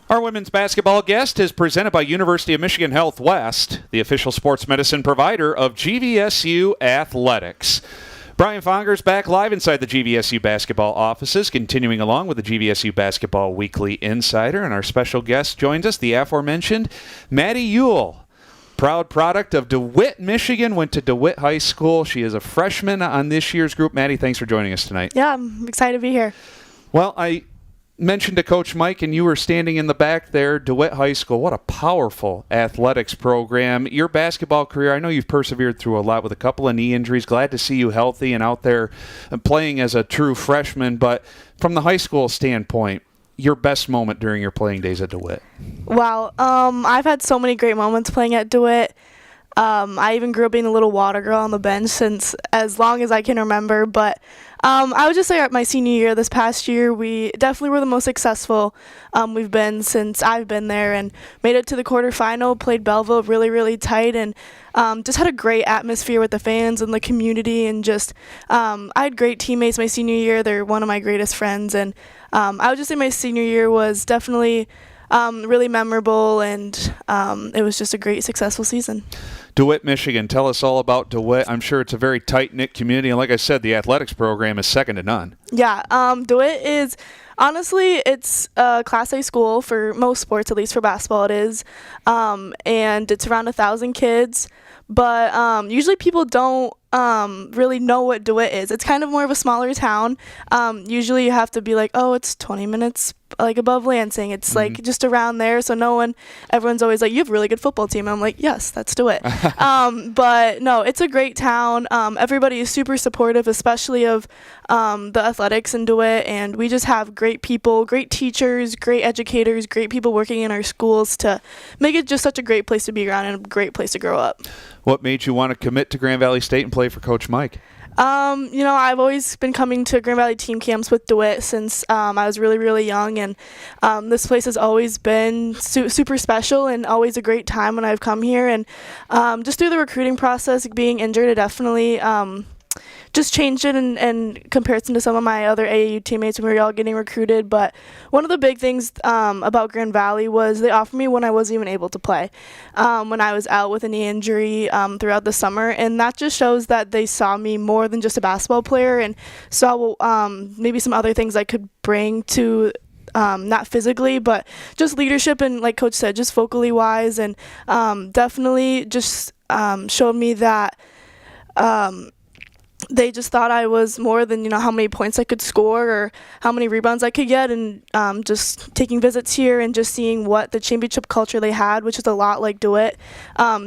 Our women's basketball guest is presented by University of Michigan Health West, the official sports medicine provider of GVSU Athletics. Brian Fongers back live inside the GVSU basketball offices, continuing along with the GVSU Basketball Weekly Insider. And our special guest joins us, the aforementioned Maddie Ewell. Proud product of DeWitt, Michigan, went to DeWitt High School. She is a freshman on this year's group. Maddie, thanks for joining us tonight. Yeah, I'm excited to be here. Well, I mentioned to Coach Mike, and you were standing in the back there, DeWitt High School. What a powerful athletics program. Your basketball career, I know you've persevered through a lot with a couple of knee injuries. Glad to see you healthy and out there playing as a true freshman. But from the high school standpoint, your best moment during your playing days at DeWitt? Wow. I've had so many great moments playing at DeWitt. I even grew up being a little water girl on the bench since as long as I can remember. But I would just say at my senior year this past year, we definitely were the most successful we've been since I've been there, and made it to the quarterfinal, played Belleville really, really tight, and just had a great atmosphere with the fans and the community. And just I had great teammates my senior year. They're one of my greatest friends. And I would just say my senior year was definitely really memorable, and it was just a great, successful season. DeWitt, Michigan. Tell us all about DeWitt. I'm sure it's a very tight-knit community, and like I said, the athletics program is second to none. Yeah, DeWitt is, honestly, it's a Class A school for most sports, at least for basketball it is, and it's around 1,000 kids, but usually people don't really know what DeWitt is. It's kind of more of a smaller town. Usually you have to be like, oh, it's 20 minutes like above Lansing. It's like just around there. So everyone's always like, you have a really good football team. I'm like, yes, that's DeWitt. But no, it's a great town. Everybody is super supportive, especially of the athletics in DeWitt. And we just have great people, great teachers, great educators, great people working in our schools to make it just such a great place to be around and a great place to grow up. What made you want to commit to Grand Valley State and play for Coach Mike? I've always been coming to Grand Valley team camps with DeWitt since I was really, really young, and this place has always been super special and always a great time when I've come here. And just through the recruiting process, being injured, it definitely just changed it in comparison to some of my other AAU teammates when we were all getting recruited. But one of the big things about Grand Valley was they offered me when I wasn't even able to play, when I was out with a knee injury throughout the summer. And that just shows that they saw me more than just a basketball player and saw maybe some other things I could bring to not physically, but just leadership and, like Coach said, just vocally wise, and definitely just showed me that they just thought I was more than, how many points I could score or how many rebounds I could get. And just taking visits here and just seeing what the championship culture they had, which is a lot like DeWitt,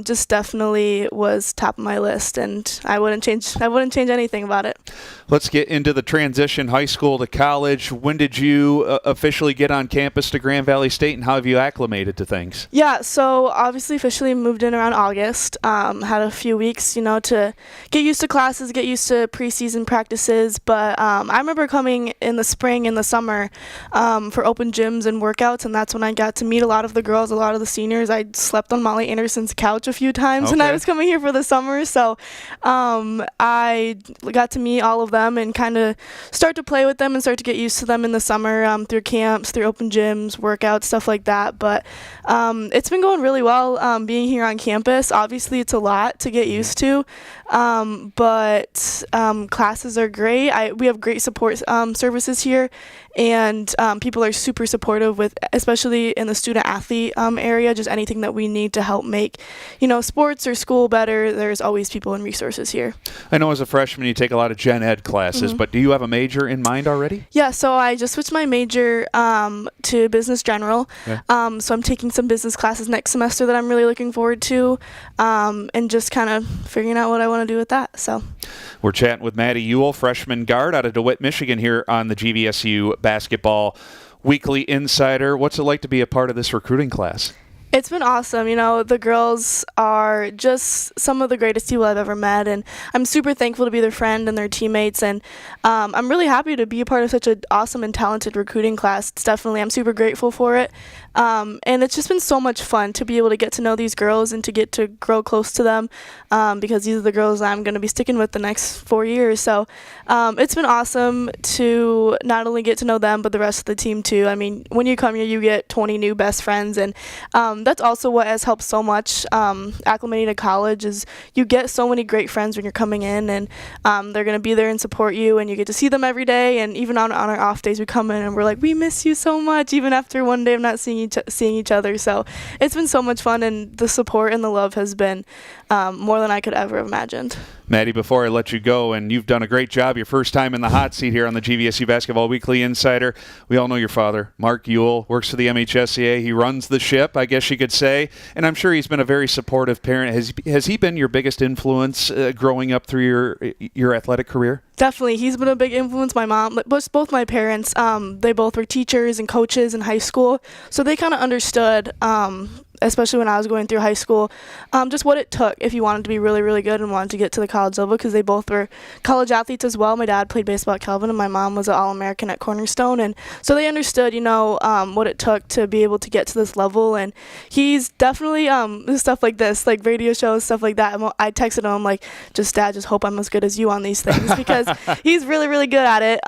just definitely was top of my list. And I wouldn't change anything about it. Let's get into the transition, high school to college. When did you officially get on campus to Grand Valley State, and how have you acclimated to things? Yeah, so obviously officially moved in around August. Had a few weeks, to get used to classes, get used to preseason practices. But I remember coming in the spring and the summer for open gyms and workouts, and that's when I got to meet a lot of the girls, a lot of the seniors. I slept on Molly Anderson's couch a few times when I was coming here for the summer. So I got to meet all of them and kind of start to play with them and start to get used to them in the summer through camps, through open gyms, workouts, stuff like that. But it's been going really well being here on campus. Obviously, it's a lot to get used to, but classes are great. We have great support services here, and people are super supportive with, especially in the student athlete area, just anything that we need to help make, sports or school better. There's always people and resources here. I know as a freshman you take a lot of gen ed classes, but do you have a major in mind already? Yeah, so I just switched my major to business general. Okay. So I'm taking some business classes next semester that I'm really looking forward to, and just kind of figuring out what I want to do with that. So we're chatting with Maddie Ewell, freshman guard out of DeWitt, Michigan, here on the GVSU Basketball Weekly Insider. What's it like to be a part of this recruiting class? It's been awesome. You know, the girls are just some of the greatest people I've ever met, and I'm super thankful to be their friend and their teammates, and I'm really happy to be a part of such an awesome and talented recruiting class. I'm super grateful for it, and it's just been so much fun to be able to get to know these girls and to get to grow close to them, because these are the girls I'm going to be sticking with the next 4 years. So it's been awesome to not only get to know them, but the rest of the team too. I mean, when you come here, you get 20 new best friends, and that's also what has helped so much acclimating to college is you get so many great friends when you're coming in, and they're going to be there and support you, and you get to see them every day. And even on our off days, we come in and we're like, we miss you so much, even after one day of not seeing each other. So it's been so much fun, and the support and the love has been more than I could ever have imagined. Maddie, before I let you go, and you've done a great job, your first time in the hot seat here on the GVSU Basketball Weekly Insider. We all know your father, Mark Ewell, works for the MHSCA. He runs the ship, I guess you could say, and I'm sure he's been a very supportive parent. Has he been your biggest influence growing up through your athletic career? Definitely. He's been a big influence. My mom, both my parents, they both were teachers and coaches in high school, so they kind of understood, especially when I was going through high school, just what it took if you wanted to be really, really good and wanted to get to the college level, because they both were college athletes as well. My dad played baseball at Calvin, and my mom was an All-American at Cornerstone, and so they understood, what it took to be able to get to this level. And he's definitely stuff like this, like radio shows, stuff like that. I texted him like, Dad, just hope I'm as good as you on these things, because he's really, really good at it.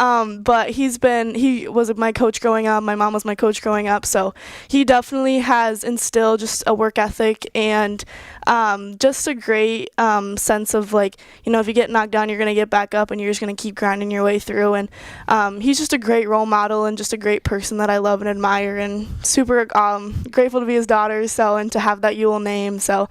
But he was my coach growing up. My mom was my coach growing up, so he definitely has instilled just a work ethic and just a great sense of if you get knocked down, you're going to get back up and you're just going to keep grinding your way through. And he's just a great role model and just a great person that I love and admire, and super grateful to be his daughter, and to have that Ewell name. So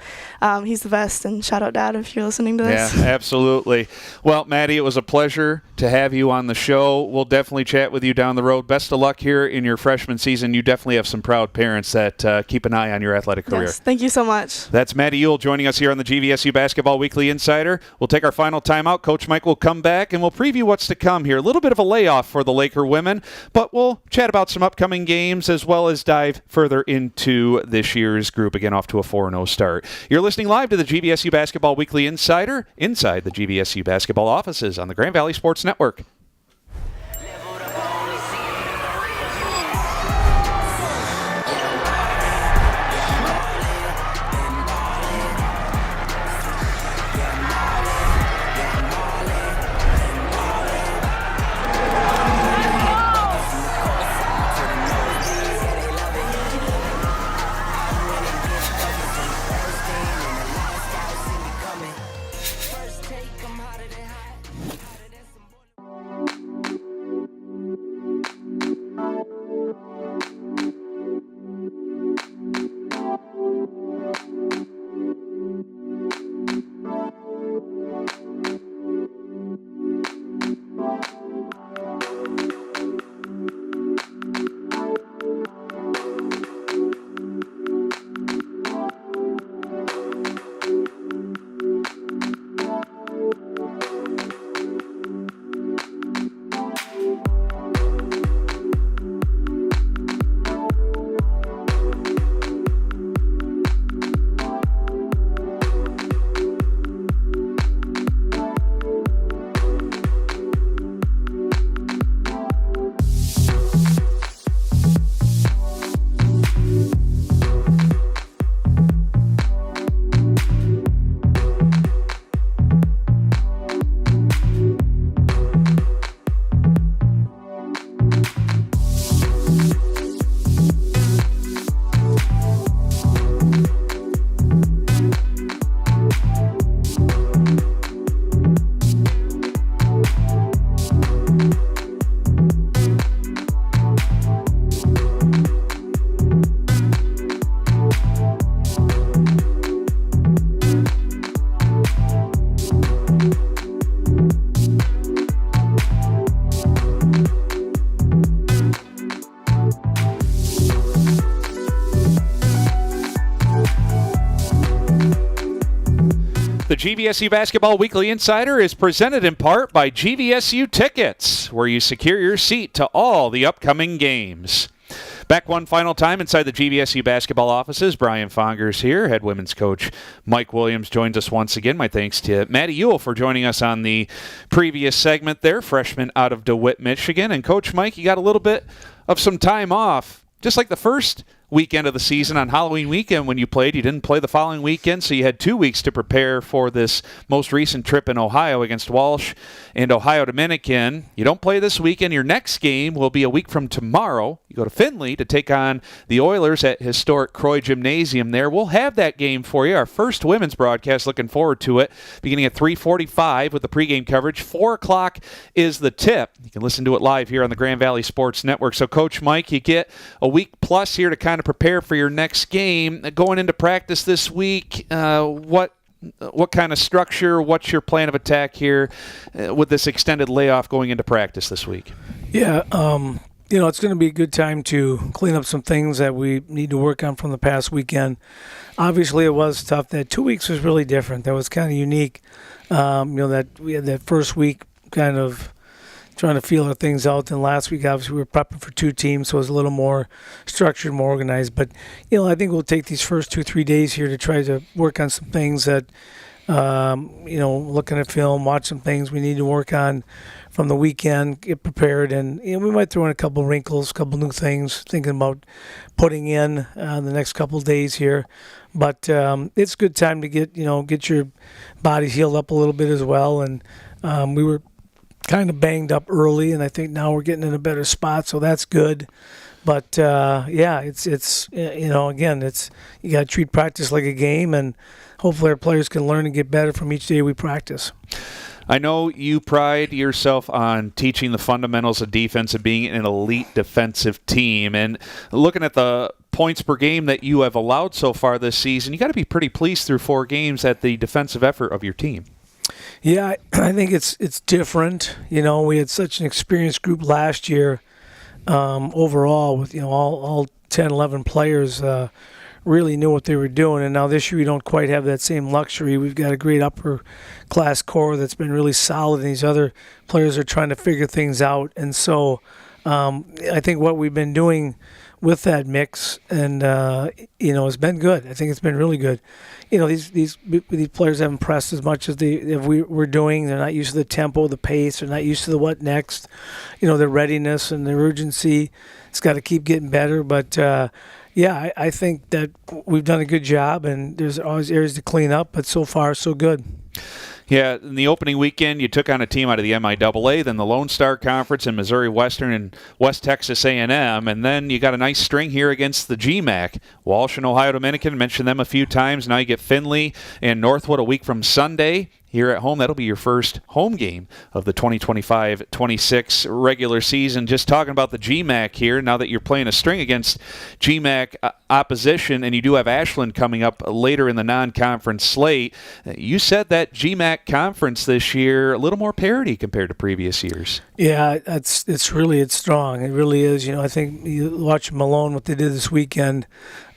he's the best, and shout out, Dad, if you're listening to this. Yeah, absolutely. Well, Maddie, it was a pleasure to have you on the show. We'll definitely chat with you down the road. Best of luck here in your freshman season. You definitely have some proud parents that keep an eye on your athletic career. Yes, thank you so much. That's Maddie Ewell joining us here on the GVSU Basketball Weekly Insider. We'll take our final timeout. Coach Mike will come back, and we'll preview what's to come here. A little bit of a layoff for the Laker women, but we'll chat about some upcoming games as well as dive further into this year's group. Again, off to a 4-0 start. You're listening live to the GVSU Basketball Weekly Insider inside the GVSU Basketball offices on the Grand Valley Sports Network. The GVSU Basketball Weekly Insider is presented in part by GVSU Tickets, where you secure your seat to all the upcoming games. Back one final time inside the GVSU basketball offices. Brian Fongers here. Head women's coach Mike Williams joins us once again. My thanks to Maddie Ewell for joining us on the previous segment there, freshman out of DeWitt, Michigan. And Coach Mike, you got a little bit of some time off, just like the first weekend of the season on Halloween weekend when you played. You didn't play the following weekend, so you had 2 weeks to prepare for this most recent trip in Ohio against Walsh and Ohio Dominican. You don't play this weekend. Your next game will be a week from tomorrow. You go to Findlay to take on the Oilers at historic Croy Gymnasium there. We'll have that game for you. Our first women's broadcast, looking forward to it, beginning at 3:45 with the pregame coverage. 4 o'clock is the tip. You can listen to it live here on the Grand Valley Sports Network. So, Coach Mike, you get a week plus here to kind of prepare for your next game. Going into practice this week, what kind of structure, what's your plan of attack here with this extended layoff going into practice this week? Yeah, it's going to be a good time to clean up some things that we need to work on from the past weekend. Obviously, it was tough. That 2 weeks was really different. That was kind of unique. That we had that first week kind of trying to feel our things out. And last week, obviously, we were prepping for 2 teams, so it was a little more structured, more organized. But, I think we'll take these first 2-3 days here to try to work on some things that, looking at film, watch some things we need to work on from the weekend, get prepared. And, we might throw in a couple wrinkles, a couple new things, thinking about putting in the next couple of days here. But it's a good time to get your body healed up a little bit as well. And we were kind of banged up early, and I think now we're getting in a better spot, so that's good. But it's again, you got to treat practice like a game, and hopefully our players can learn and get better from each day we practice. I know you pride yourself on teaching the fundamentals of defense and being an elite defensive team. And looking at the points per game that you have allowed so far this season, you got to be pretty pleased through 4 games at the defensive effort of your team. Yeah, I think it's different. We had such an experienced group last year overall with, all 10, 11 players really knew what they were doing. And now this year we don't quite have that same luxury. We've got a great upper-class core that's been really solid, and these other players are trying to figure things out. And so I think what we've been doing with that mix and, has been good. I think it's been really good. These players haven't pressed as much as we're doing. They're not used to the tempo, the pace. They're not used to the what next. Their readiness and their urgency. It's got to keep getting better. But, I think that we've done a good job, and there's always areas to clean up. But so far, so good. Yeah, in the opening weekend, you took on a team out of the MIAA, then the Lone Star Conference in Missouri Western and West Texas A&M, and then you got a nice string here against the GMAC. Walsh and Ohio Dominican, mentioned them a few times. Now you get Findlay and Northwood a week from Sunday. Here at home, that'll be your first home game of the 2025-26 regular season. Just talking about the GMAC here, now that you're playing a string against GMAC opposition, and you do have Ashland coming up later in the non-conference slate. You said that GMAC conference this year, a little more parity compared to previous years. Yeah, it's really strong. It really is. I think you watch Malone, what they did this weekend.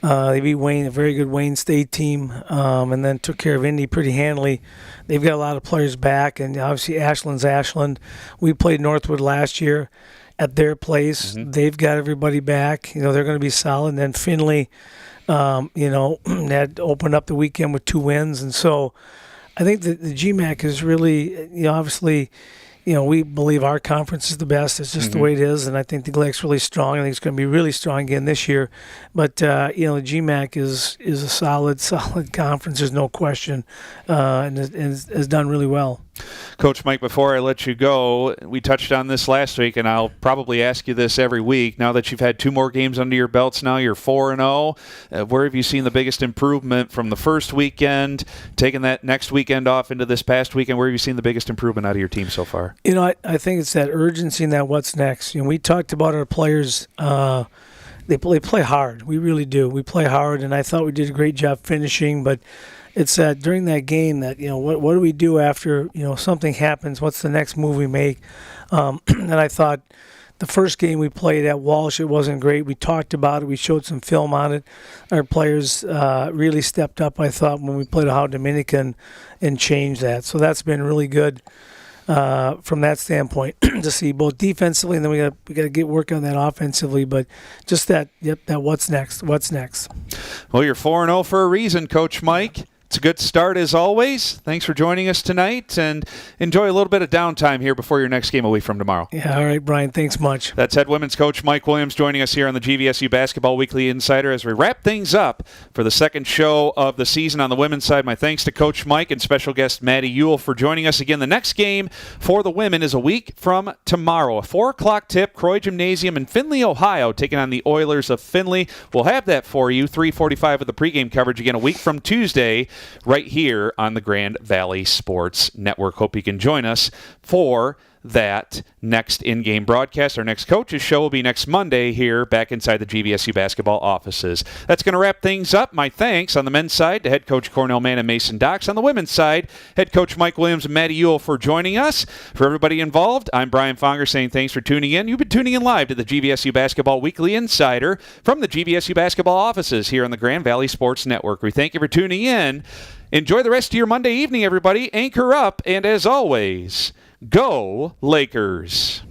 They beat Wayne, a very good Wayne State team, and then took care of Indy pretty handily. They've got a lot of players back, and obviously Ashland's Ashland. We played Northwood last year at their place. Mm-hmm. They've got everybody back. They're going to be solid. And then Findlay, had opened up the weekend with 2 wins. And so I think that the GMAC is really, obviously, we believe our conference is the best. It's just the way it is, and I think the GLAC's really strong. I think it's going to be really strong again this year. But, the GMAC is a solid conference. There's no question, and has done really well. Coach Mike, before I let you go, we touched on this last week, and I'll probably ask you this every week. Now that you've had 2 more games under your belts now, you're 4-0. Where have you seen the biggest improvement from the first weekend, taking that next weekend off into this past weekend? Where have you seen the biggest improvement out of your team so far? I think it's that urgency and that what's next. We talked about our players. They play hard. We really do. We play hard, and I thought we did a great job finishing, but it's that during that game that, what do we do after, something happens? What's the next move we make? And I thought the first game we played at Walsh, it wasn't great. We talked about it. We showed some film on it. Our players really stepped up, I thought, when we played Ohio Dominican and changed that. So that's been really good. from that standpoint to see both defensively, and then we got to get work on that offensively. But just that what's next? Well, you're 4-0 for a reason, Coach Mike. It's a good start as always. Thanks for joining us tonight, and enjoy a little bit of downtime here before your next game a week from tomorrow. Yeah, all right, Brian. Thanks much. That's head women's coach Mike Williams joining us here on the GVSU Basketball Weekly Insider as we wrap things up for the second show of the season on the women's side. My thanks to Coach Mike and special guest Maddie Ewell for joining us again. The next game for the women is a week from tomorrow. A 4 o'clock tip, Croy Gymnasium in Findlay, Ohio, taking on the Oilers of Findlay. We'll have that for you, 3:45 of the pregame coverage again a week from Tuesday, right here on the Grand Valley Sports Network. Hope you can join us for that next in-game broadcast. Our next coaches show will be next Monday here back inside the GVSU basketball offices. That's going to wrap things up. My thanks on the men's side to head coach Cornell, Mann, and Mason Docks. On the women's side, head coach Mike Williams and Maddie Ewell for joining us. For everybody involved, I'm Brian Fongers saying thanks for tuning in. You've been tuning in live to the GVSU Basketball Weekly Insider from the GVSU basketball offices here on the Grand Valley Sports Network. We thank you for tuning in. Enjoy the rest of your Monday evening, everybody. Anchor up, and as always, go Lakers.